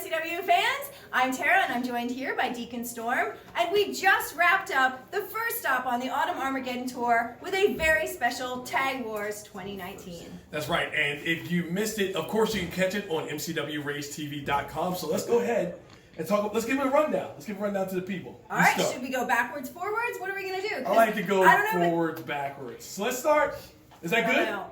MCW fans. I'm Tara and I'm joined here by Deacon Storm. And we just wrapped up the first stop on the Autumn Armageddon Tour with a very special Tag Wars 2019. That's right, and if you missed it, of course you can catch it on mcwracetv.com. So let's go ahead and talk. Let's give it a rundown. Let's give a rundown to the people. All right, should we go backwards, forwards? What are we going to do? I like to go forwards, backwards. So let's start. Is that good? No.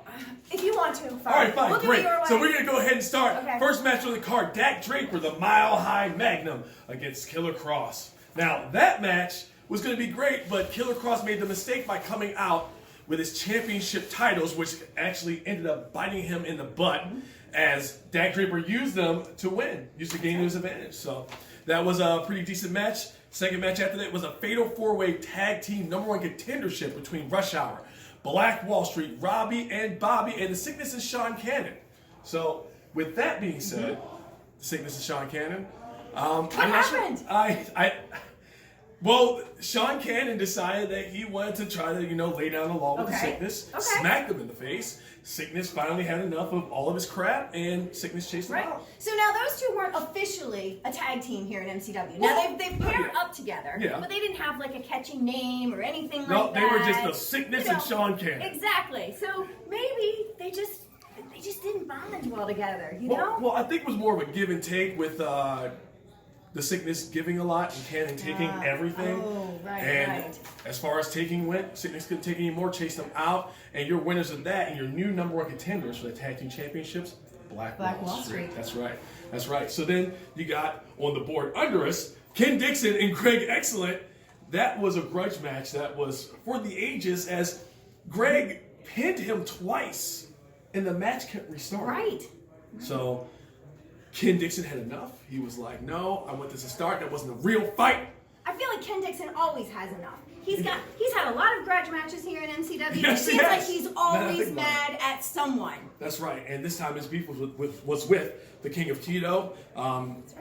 If you want to, fine. All right, fine, we'll great. Do it So we're going to go ahead and start. Okay. First match on the card, Dak Draper, the Mile High Magnum against Killer Kross. Now, that match was going to be great, but Killer Kross made the mistake by coming out with his championship titles, which actually ended up biting him in the butt as Dak Draper used them to win, used to gain his advantage. So that was a pretty decent match. Second match after that was a fatal four-way tag team #1 contendership between Rush Hour, Black Wall Street, Robbie and Bobby, and The Sickness and Sean Cannon. So with that being said, The Sickness and Sean Cannon. What happened? Well, Sean Cannon decided that he wanted to try to, lay down the law with The Sickness, smacked him in the face. Sickness finally had enough of all of his crap, and Sickness chased him out. So now those two weren't officially a tag team here at MCW. Now they've paired up together, but they didn't have like a catchy name or anything like that. No, they were just The Sickness and Sean Cannon. Exactly. So maybe they just didn't bond well together, you know? Well, I think it was more of a give and take with The Sickness giving a lot and Cannon taking everything. Oh, And as far as taking went, Sickness couldn't take any more, chased them out. And your winners of that and your new #1 contenders for the tag team championships, Black Wall Street. That's right. That's right. So then you got on the board under us, Ken Dixon and Greg Excellent. That was a grudge match that was for the ages as Greg pinned him twice and the match kept restarting. Right. So Ken Dixon had enough. He was like, no, I want this to start. That wasn't a real fight. I feel like Ken Dixon always has enough. He's had a lot of grudge matches here at MCW. Yes, it seems like he's always mad at someone. That's right. And this time his beef was with the King of Keto.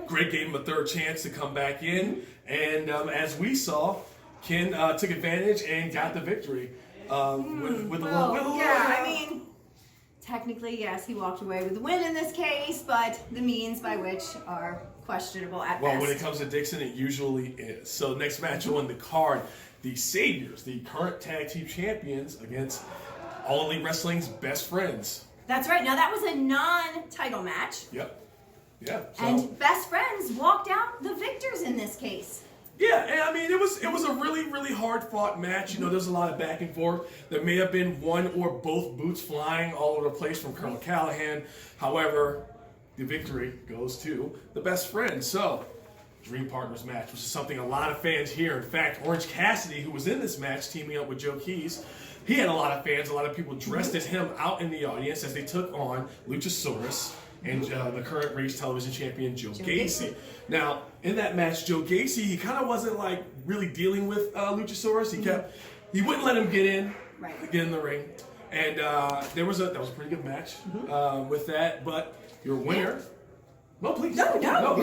Greg gave him a third chance to come back in. And as we saw, Ken took advantage and got the victory with a little. Yeah, I mean, technically, yes, he walked away with the win in this case, but the means by which are questionable at best. Well, when it comes to Dixon, it usually is. So next match on the card, the Saviors, the current tag team champions against All Elite Wrestling's Best Friends. That's right. Now, that was a non-title match. Yep. Yeah. So. And Best Friends walked out the victors in this case. Yeah, and I mean, it was a really, really hard-fought match. There's a lot of back and forth. There may have been one or both boots flying all over the place from Colonel Callahan. However, the victory goes to the Best Friends. So, Dream Partners match, which is something a lot of fans hear. In fact, Orange Cassidy, who was in this match teaming up with Joe Keys, he had a lot of fans. A lot of people dressed as him out in the audience as they took on Luchasaurus and the current Race Television champion, Joe Gacy. Now, in that match, Joe Gacy, he kind of wasn't like really dealing with Luchasaurus. He wouldn't let him get in the ring. And that was a pretty good match with that. But your winner. No, please. No. No.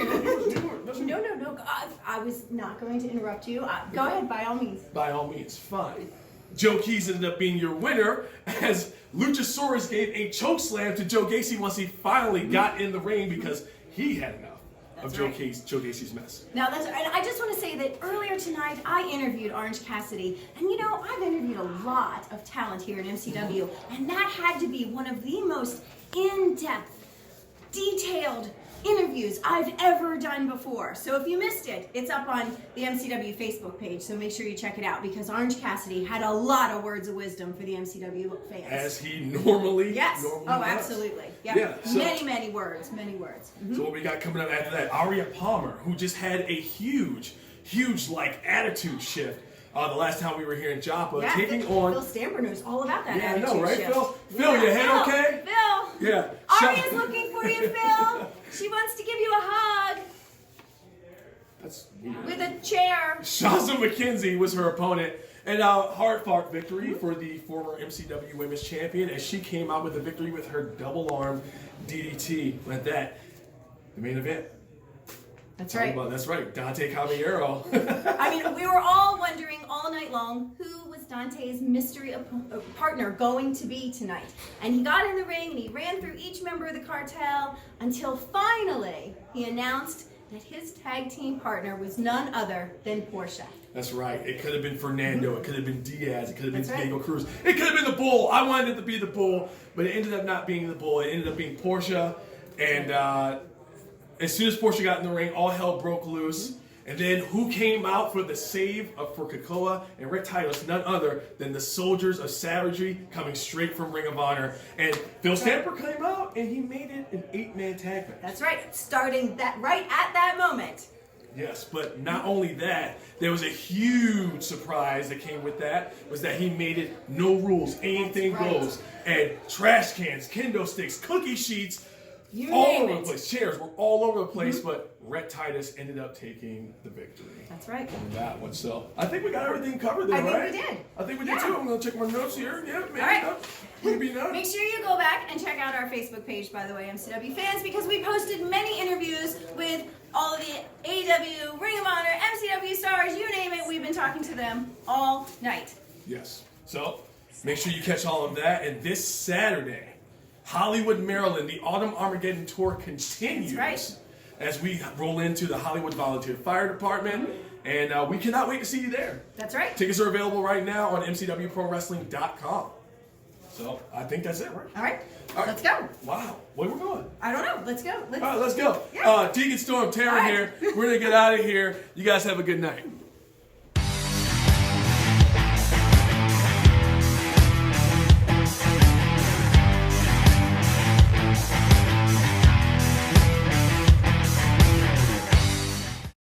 I was not going to interrupt you. Go ahead, by all means. By all means, fine. Joe Keys ended up being your winner as Luchasaurus gave a choke slam to Joe Gacy once he finally got in the ring because he had enough of Joe Gacy's mess. Now, and I just want to say that earlier tonight I interviewed Orange Cassidy, and I've interviewed a lot of talent here at MCW, and that had to be one of the most in-depth, detailed interviews I've ever done before. So if you missed it, it's up on the MCW Facebook page, so make sure you check it out because Orange Cassidy had a lot of words of wisdom for the MCW fans. As he normally does. Absolutely. Yeah. So, many words. Mm-hmm. So what we got coming up after that? Aria Palmer, who just had a huge attitude shift the last time we were here in Joppa, taking on Phil Stamper knows all about that attitude I know, right, shift. Phil, your head okay? Phil. Yeah. Aria's looking for you, Phil. She wants to give you a hug. That's weird. With a chair. Shazza McKenzie was her opponent. And a hard-fought victory for the former MCW Women's Champion as she came out with a victory with her double-arm DDT. With that, the main event. That's Talk right. about- that's right. Dante Caballero. I mean, we were all wondering all night long who was Dante's mystery partner going to be tonight. And he got in the ring and he ran through each member of the cartel until finally he announced that his tag team partner was none other than Portia. That's right. It could have been Fernando. It could have been Diaz. It could have been That's right. Diego Cruz. It could have been the Bull. I wanted it to be the Bull, but it ended up not being the Bull. It ended up being Portia. And as soon as Portia got in the ring, all hell broke loose. And then who came out for the save for Krakoa and Rick Titus? None other than the Soldiers of Savagery coming straight from Ring of Honor. And Phil Stamper came out and he made it an 8-man tag match. That's right, starting that right at that moment. Yes, but not only that, there was a huge surprise that came with that, was that he made it no rules, anything That's right. goes. And trash cans, kendo sticks, cookie sheets, You all name over it. the place. Chairs were all over the place, but Rhett Titus ended up taking the victory. That's right. On that one. So I think we got everything covered there, I think right? we did. I think we did Yeah. too. I'm going to check my notes here. Yeah, maybe All right. not. Maybe not. Make sure you go back and check out our Facebook page, by the way, MCW fans, because we posted many interviews with all of the AEW, Ring of Honor, MCW stars, you name it. We've been talking to them all night. Yes. So make sure you catch all of that. And this Saturday, Hollywood, Maryland, the Autumn Armageddon Tour continues. That's right. As we roll into the Hollywood Volunteer Fire Department. And we cannot wait to see you there. That's right. Tickets are available right now on mcwprowrestling.com. So I think that's it, right? All right. All right. Let's go. Wow. Where we going? I don't know. Let's go. All right, let's go. Yeah. Deacon Storm, Taryn All right. here. We're going to get out of here. You guys have a good night.